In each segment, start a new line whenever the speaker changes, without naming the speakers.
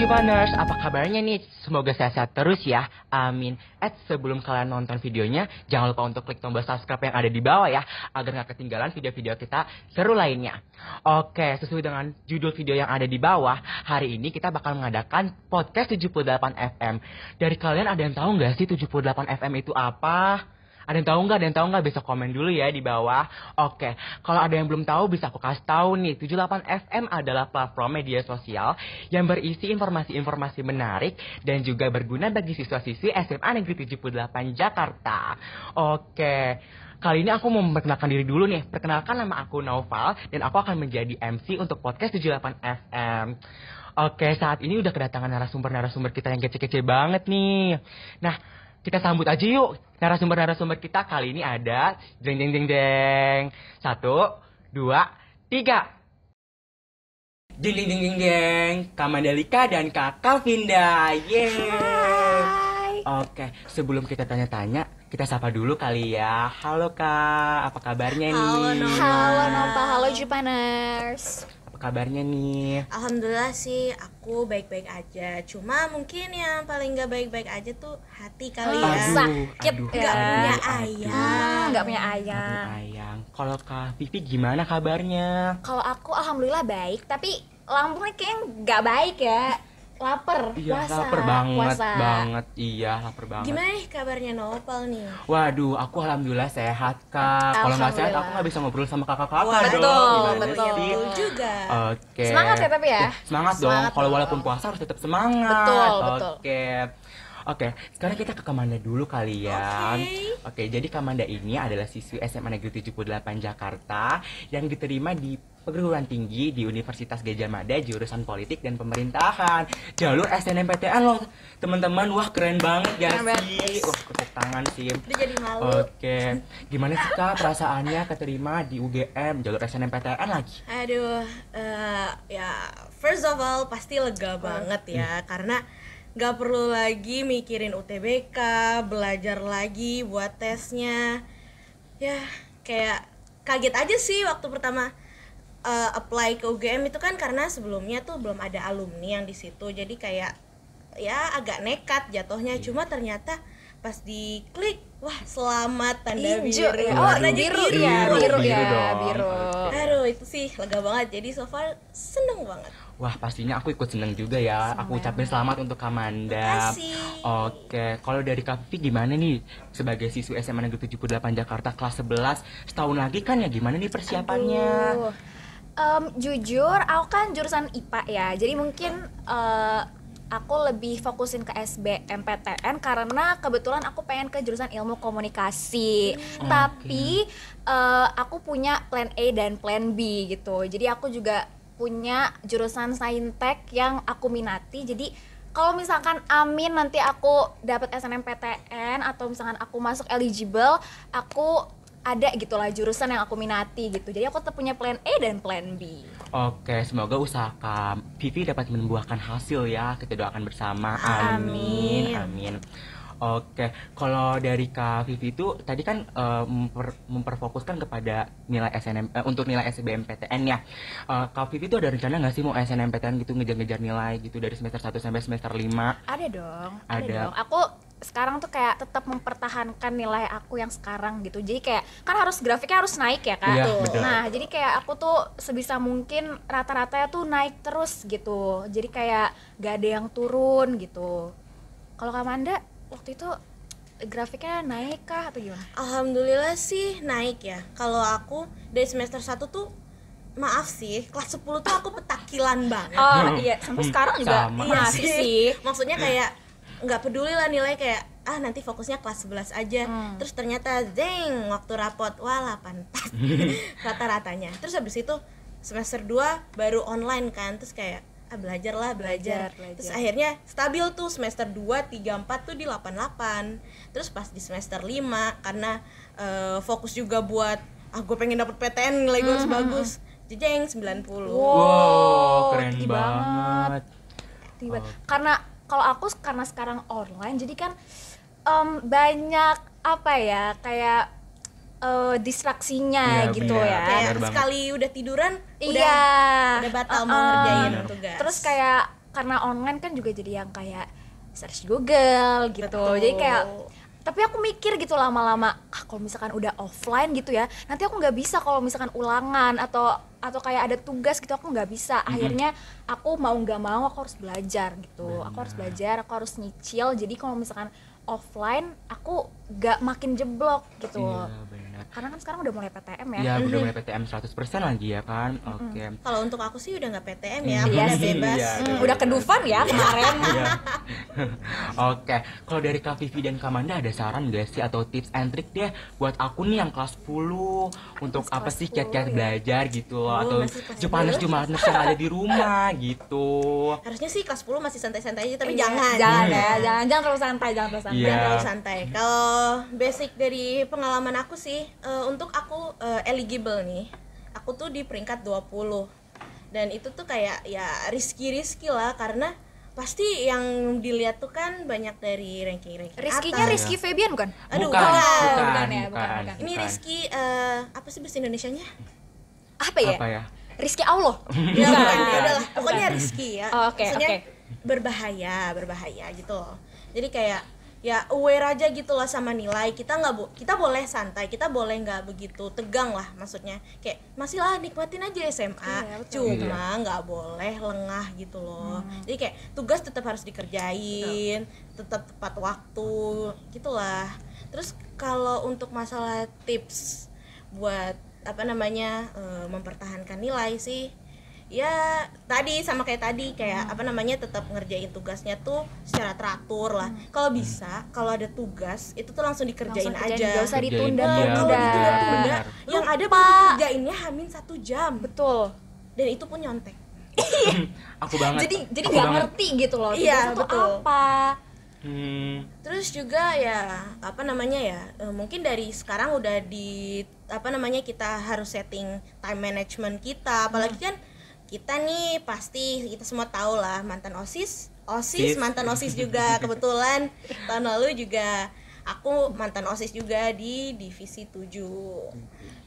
Jupaners, apa kabarnya nih? Semoga sehat-sehat terus ya, amin. Sebelum kalian nonton videonya, jangan lupa untuk klik tombol subscribe yang ada di bawah ya, agar gak ketinggalan video-video kita seru lainnya. Oke, sesuai dengan judul video yang ada di bawah, hari ini kita bakal mengadakan podcast 78 FM. Dari kalian ada yang tahu gak sih 78 FM itu apa? Ada yang tahu nggak? Ada yang tahu nggak? Bisa komen dulu ya di bawah. Oke, kalau ada yang belum tahu bisa aku kasih tahu nih. 78 FM adalah platform media sosial yang berisi informasi-informasi menarik dan juga berguna bagi siswa-siswi SMA Negeri 78 Jakarta. Oke, kali ini aku mau memperkenalkan diri dulu nih. Perkenalkan, nama aku Naufal dan aku akan menjadi MC untuk podcast 78 FM. Oke, saat ini udah kedatangan narasumber-narasumber kita yang kece-kece banget nih. Nah, kita sambut aja yuk narasumber-narasumber kita. Kali ini ada jeng jeng jeng jeng. 1, 2, 3. Jeng jeng jeng jeng jeng. Kak Mandalika dan Kakak Vinda. Yeay. Oke, sebelum kita tanya-tanya, kita sapa dulu kali ya. Halo Kak, apa kabarnya nih?
Halo Nova, halo Jupaners.
Kabarnya nih?
Alhamdulillah sih aku baik-baik aja. Cuma mungkin yang paling gak baik-baik aja tuh hati kali ya.
Sakit
Gak punya ayang.
Gak punya ayang.
Kalau Kak Vivi gimana kabarnya?
Kalau aku alhamdulillah baik, tapi lambungnya kayaknya gak baik ya. Laper,
iya,
puasa.
Lapar banget,
puasa.
Iya, lapar banget.
Gimana nih kabarnya Nopal nih?
Waduh, aku alhamdulillah sehat Kak. Kalau nggak sehat aku nggak bisa ngobrol sama kakak-kakak
betul,
dong.
betul.
Juga.
Oke.
Semangat ya tapi ya.
Semangat dong. Kalau walaupun puasa harus tetap semangat.
Betul.
Oke, sekarang kita ke Kamanda dulu kali ya.
Oke.
Jadi Kamanda ini adalah siswi SMA Negeri 78 Jakarta yang diterima di perguruan tinggi di Universitas Gadjah Mada jurusan Politik dan Pemerintahan. Jalur SNMPTN loh, teman-teman. Wah, keren banget ya sih. Wah, tepuk tangan sih.
Udah jadi malu.
Oke. Gimana sih Kak perasaannya keterima di UGM jalur SNMPTN lagi?
Aduh, ya first of all pasti lega banget ya, karena gak perlu lagi mikirin UTBK, belajar lagi buat tesnya. Ya, kayak kaget aja sih waktu pertama apply ke UGM itu kan, karena sebelumnya tuh belum ada alumni yang di situ. Jadi kayak ya agak nekat jatuhnya. Cuma ternyata pas diklik, wah selamat, tanda
Hijau
biru.
ya.
Warnanya
biru
biru.
ya, biru ya,
dong.
biru.
Aduh, itu sih lega banget. Jadi so far seneng banget.
Wah, pastinya aku ikut seneng juga ya. Aku ucapin selamat untuk Kamanda.
Makasih.
Oke, kalau dari Kak Vivi gimana nih sebagai siswi SMA Negeri 78 Jakarta kelas 11, setahun lagi kan ya, gimana nih persiapannya?
Jujur, aku kan jurusan IPA ya. Jadi mungkin aku lebih fokusin ke SBMPTN karena kebetulan aku pengen ke jurusan ilmu komunikasi. Tapi aku punya plan A dan plan B gitu. Jadi aku juga punya jurusan Saintek yang aku minati. Jadi kalau misalkan amin nanti aku dapat SNMPTN atau misalkan aku masuk eligible, aku ada gitulah jurusan yang aku minati gitu. Jadi aku tetap punya plan A dan plan B.
Oke, semoga usaha Kak Vivi dapat membuahkan hasil ya. Kita doakan bersama. Amin. Oke, kalau dari Kak Vivi itu tadi kan memperfokuskan kepada nilai untuk nilai SBMPTN ya. Kak Vivi itu ada rencana nggak sih mau SNMPTN gitu, ngejar-ngejar nilai gitu dari semester 1 sampai semester 5?
Ada dong.
Ada.
Aku sekarang tuh kayak tetap mempertahankan nilai aku yang sekarang gitu. Jadi kayak kan harus grafiknya harus naik ya Kak.
Iya, betul.
Nah, jadi kayak aku tuh sebisa mungkin rata-ratanya tuh naik terus gitu. Jadi kayak gak ada yang turun gitu. Kalau Kak Manda waktu itu grafiknya naik kah atau gimana?
Alhamdulillah sih naik ya. Kalau aku dari semester 1 tuh, maaf sih, kelas 10 tuh aku petakilan banget.
Oh iya, sampai sekarang juga
Sama.
masih sih.
Maksudnya kayak nggak peduli lah nilai, kayak nanti fokusnya kelas 11 aja. Terus ternyata zeng, waktu rapot wah 8 rata-ratanya. Terus habis itu semester 2 baru online kan, terus kayak belajar. Terus akhirnya stabil tuh semester 2, 3, 4 tuh di 88. Terus pas di semester 5 karena fokus juga buat gue pengen dapet PTN, nilai gue harus bagus. Jejeng 90.
Wow, keren
tinggi
banget.
Tinggi banget. Karena kalau aku karena sekarang online jadi kan banyak apa ya, kayak distraksinya
Iya,
gitu
bener.
ya.
Kayak
Bener banget.
sekali udah tiduran
Iya.
udah batal mau ngerjain tugas.
Terus kayak karena online kan juga jadi yang kayak search Google gitu.
Betul.
Jadi kayak tapi aku mikir gitu lama-lama, kalau misalkan udah offline gitu ya, nanti aku nggak bisa kalau misalkan ulangan atau kayak ada tugas gitu, aku nggak bisa. Akhirnya aku mau nggak mau aku harus belajar gitu. Aku harus belajar, aku harus nyicil. Jadi kalau misalkan offline aku nggak makin jeblok gitu.
Iya, benar.
Karena kan sekarang udah mulai PTM ya.
Iya, udah mulai PTM 100% lagi ya kan. Oke.
Kalau untuk aku sih udah nggak PTM ya, aku
Iya
udah
sih.
bebas.
Iya,
Udah ke Dufan ya kemarin.
Iya. Oke, kalau dari Kak Vivi dan Kak Manda ada saran gak sih atau tips and trick deh buat aku nih yang kelas 10 untuk
Masih
apa
kelas
sih
10
kiat-kiat
ya?
belajar gitu
Oh,
atau
masih kelas
Jupanes
10.
yang ada di rumah gitu.
Harusnya sih kelas 10 masih santai-santai aja, tapi
Iya,
jangan.
jangan ya, jangan terlalu santai, jangan terlalu santai.
Iya.
Jangan terlalu santai. Kalau basic dari pengalaman aku sih, untuk aku eligible nih, aku tuh di peringkat 20. Dan itu tuh kayak ya risky lah, karena pasti yang dilihat tuh kan banyak dari ranking-ranking
Rizkynya
atas.
Rizky Febian bukan?
Aduh,
Bukan,
bukan ya, bukan.
Ini
bukan.
Rizky apa sih bahasa Indonesianya?
Apa ya?
Apa ya?
Rizky Allah.
Ya bukan, ya udahlah. Pokoknya Rizky ya.
Oh, oke,
Maksudnya
oke.
berbahaya gitu loh. Jadi kayak ya aware aja gitu loh sama nilai. Kita boleh santai, kita boleh nggak begitu tegang lah, maksudnya kayak masih lah nikmatin aja SMA.
Iya, betul.
Cuma nggak boleh lengah gitu loh. Jadi kayak tugas tetap harus dikerjain, tetap tepat waktu gitulah. Terus kalau untuk masalah tips buat apa namanya mempertahankan nilai sih, ya tadi sama kayak tadi, kayak apa namanya tetap ngerjain tugasnya tuh secara teratur lah. Kalau bisa, kalau ada tugas itu tuh langsung dikerjain
Langsung kerjain,
aja.
nggak usah
Kerjain,
ditunda-tunda.
iya,
Kalau ditunda-tunda,
benar.
yang ada
Lupa.
baru dikerjainnya hamin 1 jam,
Betul.
dan itu pun nyontek.
Aku banget.
Jadi
Aku
nggak
banget.
ngerti gitu loh.
Iya,
tugasnya tuh
betul.
apa?
Terus juga ya apa namanya ya, mungkin dari sekarang udah di apa namanya kita harus setting time management kita, apalagi kan kita nih pasti kita semua tahu lah mantan OSIS,
Sis.
mantan OSIS juga. Kebetulan tahun lalu juga aku mantan OSIS juga di divisi 7.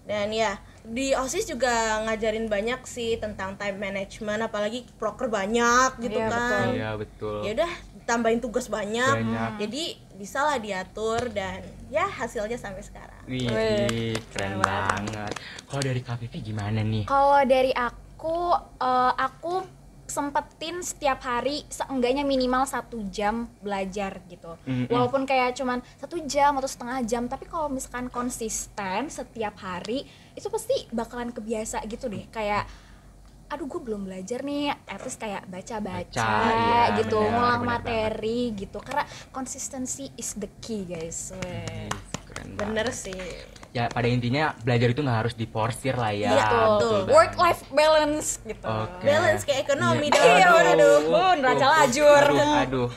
Dan ya di OSIS juga ngajarin banyak sih tentang time management, apalagi proker banyak gitu
Iya,
kan.
Iya, betul.
Ya udah tambahin tugas banyak.
Banyak.
Jadi bisa lah diatur, dan ya hasilnya sampai sekarang.
Wih,
Wih,
keren banget. Kalau dari Kak Vivi gimana nih?
Kalau dari aku sempetin setiap hari seenggaknya minimal 1 jam belajar gitu. Walaupun kayak cuman 1 jam atau setengah jam, tapi kalau misalkan konsisten setiap hari itu pasti bakalan kebiasa gitu deh. Kayak aduh gue belum belajar nih, at least kayak baca-baca
Iya,
gitu,
benar,
ngulang
benar
materi gitu. Karena consistency is the key guys. Weh.
Keren
Bener
banget.
sih.
Ya pada intinya belajar itu nggak harus diporsir lah ya.
Iya,
betul.
banget.
Work life balance gitu.
Oke.
Balance kayak ekonomi
Iya.
dong.
Iya, waduh, bun, raja lajur.
Aduh.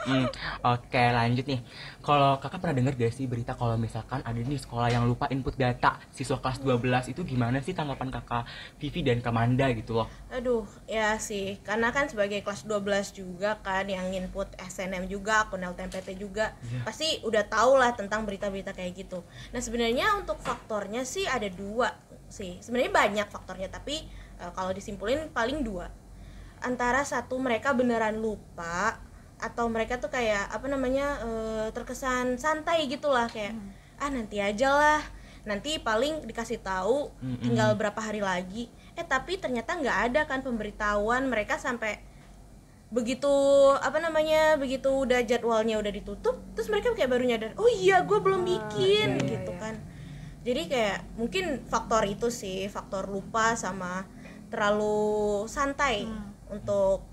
Oke, lanjut nih. Kalau kakak pernah dengar gak sih berita kalau misalkan ada nih sekolah yang lupa input data siswa kelas 12, itu gimana sih tanggapan kakak Vivi dan Kak Manda gitu loh?
Aduh, ya sih, karena kan sebagai kelas 12 juga kan yang input SNM juga, akun LTMPT juga, pasti udah tau lah tentang berita-berita kayak gitu. Nah sebenarnya untuk faktornya sih ada 2 sih. Sebenarnya banyak faktornya, tapi kalau disimpulin paling 2. Antara satu, mereka beneran lupa, atau mereka tuh kayak apa namanya terkesan santai gitulah, kayak nanti aja lah, nanti paling dikasih tahu tinggal berapa hari lagi. Tapi ternyata nggak ada kan pemberitahuan, mereka sampai begitu apa namanya begitu udah jadwalnya udah ditutup, terus mereka kayak baru nyadar, oh iya gue belum bikin gitu kan. Jadi kayak mungkin faktor itu sih, faktor lupa sama terlalu santai untuk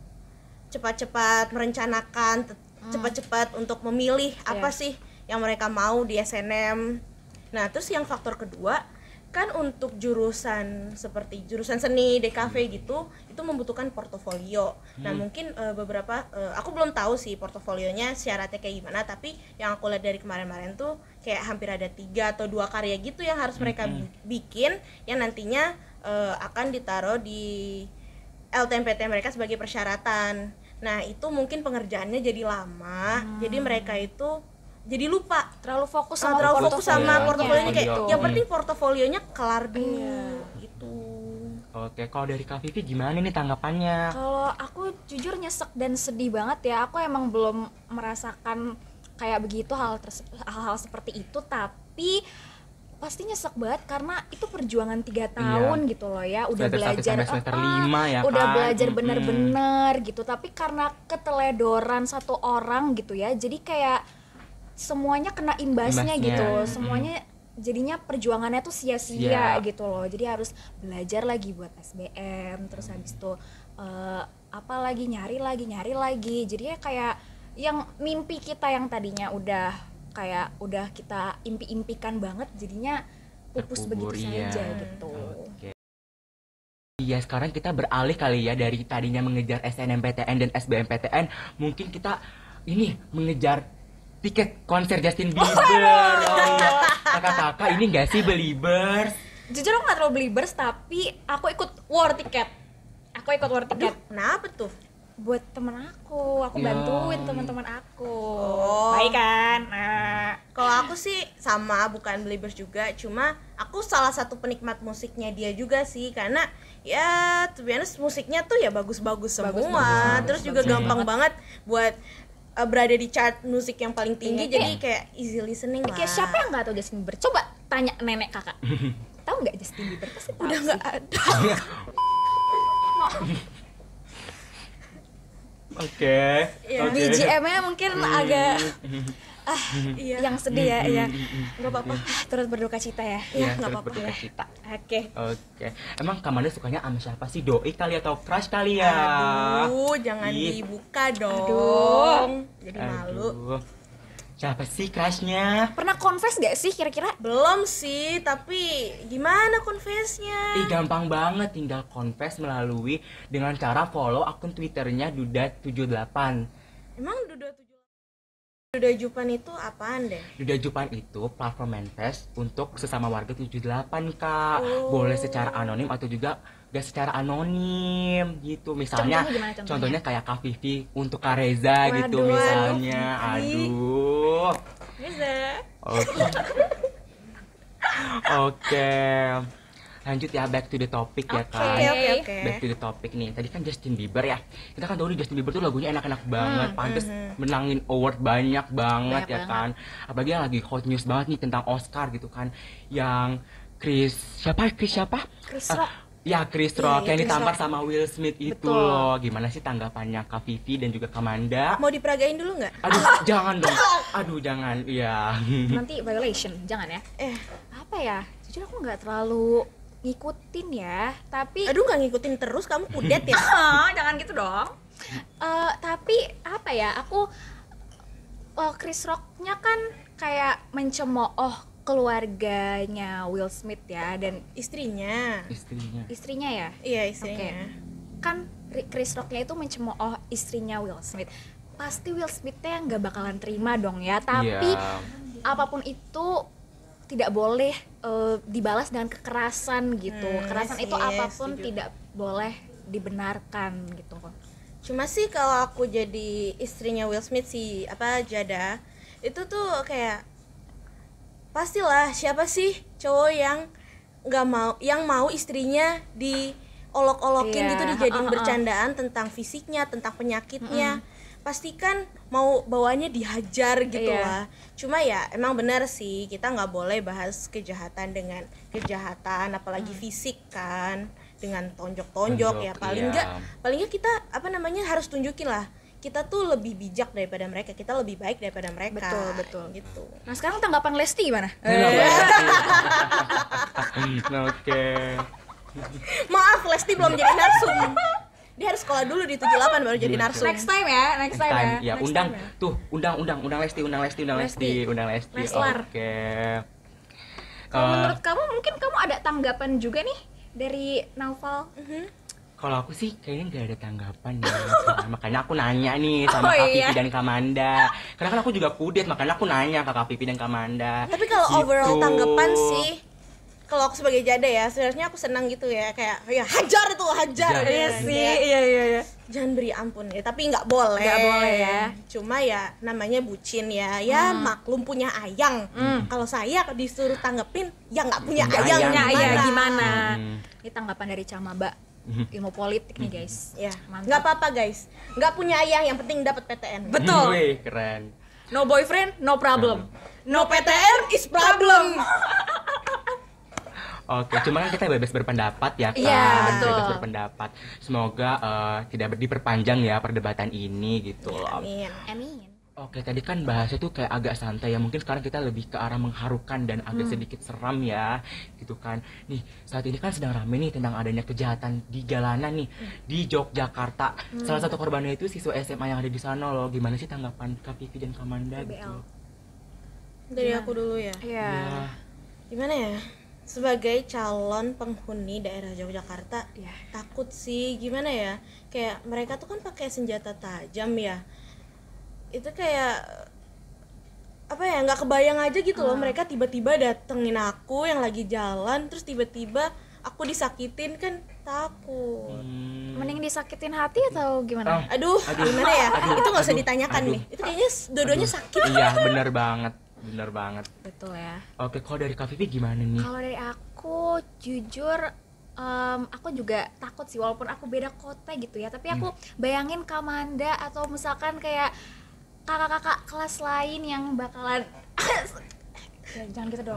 cepat-cepat merencanakan, cepat-cepat untuk memilih apa sih yang mereka mau di SNM. Nah terus yang faktor kedua kan, untuk jurusan seperti jurusan seni, DKV gitu, itu membutuhkan portofolio. Nah mungkin beberapa, aku belum tahu sih portofolionya syaratnya kayak gimana, tapi yang aku lihat dari kemarin-kemarin tuh kayak hampir ada 3 atau 2 karya gitu yang harus mereka bikin, yang nantinya akan ditaruh di LTMPT mereka sebagai persyaratan. Nah itu mungkin pengerjaannya jadi lama, jadi mereka itu jadi lupa,
Terlalu fokus
terlalu
sama
fokus sama portofolionya, kayak
Portofolio.
yang penting portofolionya kelar dulu gitu.
Oke, kalau dari Kak Vivi gimana nih tanggapannya?
Kalau aku jujur nyesek dan sedih banget ya. Aku emang belum merasakan kayak begitu hal-hal seperti itu, tapi pasti nyesek banget karena itu perjuangan 3 tahun gitu loh ya. Udah
Semester 1
belajar
sampai semester 5 ya
udah
kan?
belajar bener-bener gitu. Tapi karena keteledoran satu orang gitu ya, jadi kayak semuanya kena imbasnya gitu. Semuanya jadinya perjuangannya tuh sia-sia gitu loh. Jadi harus belajar lagi buat SBM, terus habis itu apa lagi nyari lagi. Jadinya kayak yang mimpi kita yang tadinya udah kita impi-impikan banget, jadinya pupus
Terkubur,
begitu
iya.
saja gitu.
Oke. Iya, sekarang kita beralih kali ya dari tadinya mengejar SNMPTN dan SBMPTN, mungkin kita ini mengejar tiket konser Justin Bieber. Oh iya. Kakak-kakak ini gak sih Beliebers?
Jujur aku gak terlalu Beliebers, tapi aku ikut war tiket.
Kenapa tuh?
Buat temen aku bantuin teman-teman aku.
Oh.
Baik kan? Nah,
Kalau aku sih sama, bukan Beliebers juga, cuma aku salah satu penikmat musiknya dia juga sih, karena ya to be honest, musiknya tuh ya bagus-bagus semua, terus juga gampang banget buat berada di chart musik yang paling tinggi, jadi kayak easy listening lah.
kayak siapa yang nggak tahu Justin Bieber? Coba tanya nenek kakak. Tahu nggak Justin Bieber? Pasti tahu.
Udah nggak ada.
Oke.
BGM-nya mungkin agak yang sedih ya, ya.
Nggak apa-apa.
Turut berduka cita ya.
Iya,
nggak
terus
apa-apa
berduka
ya.
cita.
Oke.
Oke. Emang Kamanda sukanya sama siapa sih? Doi kali atau crush kali ya?
Aduh, jangan
Ih.
dibuka dong.
Aduh.
Jadi malu.
Aduh. Siapa sih crushnya?
Pernah confess gak sih kira-kira?
Belum sih, tapi gimana confess-nya?
Ih, gampang banget, tinggal confess melalui dengan cara follow akun Twitternya Duda78.
Emang Duda Jupan itu apaan deh?
Duda Jupan itu platform manifest untuk sesama warga 78, Kak. Boleh secara anonim atau juga gak secara anonim gitu. Misalnya
Contohnya gimana
contohnya kayak Kak Vivi untuk Kak Reza gitu
Waduh,
misalnya. Aduh.
Bisa.
Oke. Oke. Lanjut ya, back to the topic ya kan.
Oke.
Back to the topic nih. Tadi kan Justin Bieber ya. Kita kan tahu nih Justin Bieber tuh lagunya enak-enak banget, pantes menangin award banyak banget ya kan. Apalagi yang lagi hot news banget nih tentang Oscar gitu kan. Yang Chris siapa?
Chris Rock.
Ya, Chris Rock yang
Chris
ditampar
Rock.
sama Will Smith itu
Betul.
loh. Gimana sih tanggapannya Kak Vivi dan juga Kamanda?
Mau diperagain dulu nggak?
Aduh, jangan dong. Aduh, jangan. Iya.
Nanti violation, jangan ya. Apa ya? Jujur aku nggak terlalu ngikutin ya, tapi
Aduh, nggak ngikutin terus, kamu kudet ya?
jangan gitu dong. Tapi apa ya? Aku Chris Rock-nya kan kayak mencemooh keluarganya Will Smith ya, dan
Istrinya.
istrinya ya.
Iya, istrinya.
Kan Chris Rock-nya itu mencemooh istrinya Will Smith. Pasti Will Smith-nya nggak bakalan terima dong ya. Tapi
Iya.
apapun itu tidak boleh dibalas dengan kekerasan gitu. Kekerasan
sih,
itu apapun
setuju.
tidak boleh dibenarkan gitu.
Cuma sih kalau aku jadi istrinya Will Smith sih, Jada, itu tuh kayak pastilah siapa sih cowok yang mau istrinya diolok-olokin gitu, dijadiin bercandaan tentang fisiknya, tentang penyakitnya. Pasti kan mau bawanya dihajar gitu lah. Cuma ya emang benar sih, kita nggak boleh bahas kejahatan dengan kejahatan, apalagi fisik kan, dengan tonjok-tonjok ya. Paling nggak kita harus tunjukin lah, kita tuh lebih bijak daripada mereka, kita lebih baik daripada mereka.
Betul.
Gitu.
Nah sekarang tanggapan Lesti gimana?
Oke.
Maaf, Lesti belum jadi narsum. Dia harus sekolah dulu di 78 baru jadi narsum.
Next time ya.
Ya,
Next
undang
time ya.
tuh, undang Lesti.
Leslar.
Oke.
Kalau menurut kamu mungkin kamu ada tanggapan juga nih dari Naufal?
Kalau aku sih kayaknya nggak ada tanggapan ya. Makanya aku nanya nih sama Kak Pipi dan Kamanda. Karena kan aku juga kudet, makanya aku nanya ke Kak Pipi dan Kamanda.
Tapi kalau
Gitu.
overall tanggapan sih, kalau aku sebagai janda ya, sebenarnya aku senang gitu ya, kayak ya hajar itu, hajar.
Hajar.
Ya,
Iya
kan?
sih,
Kayak,
iya.
jangan beri ampun ya, tapi nggak boleh.
Nggak boleh ya.
Cuma ya namanya bucin ya, ya maklum punya ayang. Kalau saya disuruh tanggepin, ya nggak punya
Punya
ayang.
ayang.
Iya, gimana?
Hmm.
Ini tanggapan dari Camaba ilmu politik nih guys.
Ya,
Mantap.
nggak apa-apa guys, nggak punya ayang, yang penting dapat PTN.
Betul.
Wih, keren.
No boyfriend, no problem.
No PTN is problem.
Oke, cuma kan kita bebas berpendapat ya kan?
Iya, betul.
Bebas berpendapat. Semoga tidak diperpanjang ya perdebatan ini gitu loh.
Amin.
Amin.
Oke, tadi kan bahasnya tuh kayak agak santai ya. Mungkin sekarang kita lebih ke arah mengharukan dan agak sedikit seram ya, gitu kan. Nih, saat ini kan sedang rame nih tentang adanya kejahatan di jalanan nih di Yogyakarta. Salah satu korbannya itu siswa SMA yang ada di sana loh. Gimana sih tanggapan Kak Vivi dan Kamanda
BL.
gitu?
Dari aku dulu ya.
Iya.
Ya.
Gimana ya? Sebagai calon penghuni daerah Yogyakarta,
Iya.
takut sih. Gimana ya? Kayak mereka tuh kan pakai senjata tajam ya. Itu kayak apa ya, nggak kebayang aja gitu loh, mereka tiba-tiba datengin aku yang lagi jalan, terus tiba-tiba aku disakitin, kan takut.
Mending disakitin hati atau gimana?
Aduh, gimana ya? Itu nggak usah
aduh,
ditanyakan
aduh.
nih. Itu kayaknya dua-duanya sakit.
Iya, bener banget. Bener banget.
Betul ya.
Oke, kalau dari Kak Vivi gimana nih?
Kalau dari aku jujur aku juga takut sih, walaupun aku beda kota gitu ya, tapi aku bayangin Kamanda atau misalkan kayak kakak-kakak kelas lain yang bakalan ya, jangan gitu dong,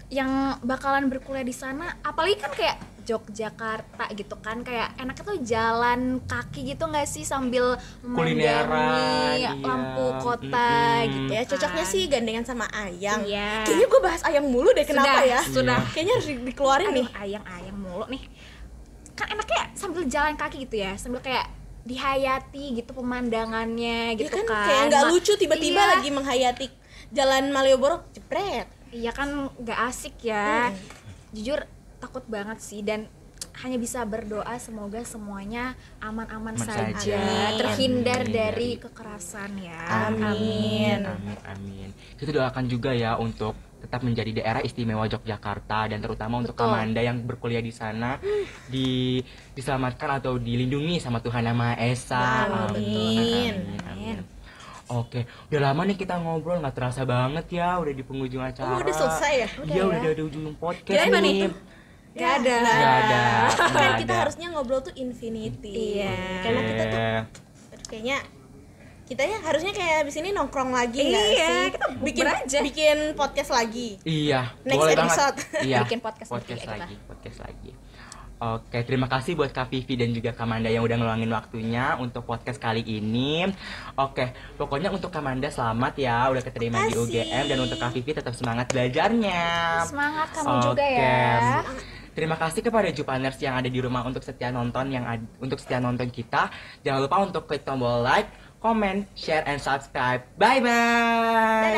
yang bakalan berkuliah di sana, apalagi kan kayak Yogyakarta gitu kan, kayak enaknya tuh jalan kaki gitu nggak sih, sambil
Kulineran,
memandangi
iya.
lampu kota gitu
Ya cocoknya
kan.
sih gandengan sama ayang.
Iya.
Kayaknya gue bahas ayang mulu deh, kenapa
Sudah,
ya?
sudah.
Kayaknya harus dikeluarin nih.
Ayang-ayang mulu nih. Kan enaknya sambil jalan kaki gitu ya, sambil kayak dihayati gitu pemandangannya
Ya
gitu
kan,
kan.
kayak nggak lucu tiba-tiba
Iya.
lagi menghayati Jalan Malioboro jepret.
Iya kan, nggak asik ya. Jujur takut banget sih, dan hanya bisa berdoa semoga semuanya aman-aman
Aman
saja,
saja.
terhindar
Amin.
dari kekerasan ya.
Amin.
Amin. Kita doakan juga ya untuk tetap menjadi daerah istimewa Yogyakarta, dan terutama untuk
Betul.
Kamanda yang berkuliah di sana diselamatkan atau dilindungi sama Tuhan Yang Maha Esa.
Amin.
Amin. Oke, udah lama nih kita ngobrol, nggak terasa banget ya, udah di penghujung acara.
Oh, udah selesai ya?
Iya,
Udah
udah
ya?
di ujung podcast
Gimana
nih.
nih? Gak ada.
Nggak ada.
Kan
nggak
kita
ada.
harusnya ngobrol tuh infinity.
Iya.
Karena kita tuh kayaknya kitanya harusnya kayak abis ini nongkrong lagi nggak
Iya,
sih?
kita bukber aja.
bikin podcast lagi.
Iya,
Next
boleh
episode.
banget. Iya,
Bikin podcast lagi, kita.
podcast lagi. Oke, terima kasih buat Kak Vivi dan juga Kamanda yang udah ngeluangin waktunya untuk podcast kali ini. Oke, pokoknya untuk Kamanda selamat ya, udah keterima di
Makasih.
UGM, dan untuk Kak Vivi tetap semangat belajarnya.
Semangat kamu
Oke.
juga ya.
Terima kasih kepada Jupaners yang ada di rumah untuk setia nonton untuk setia nonton kita. Jangan lupa untuk klik tombol like, comment, share, and subscribe. Bye bye.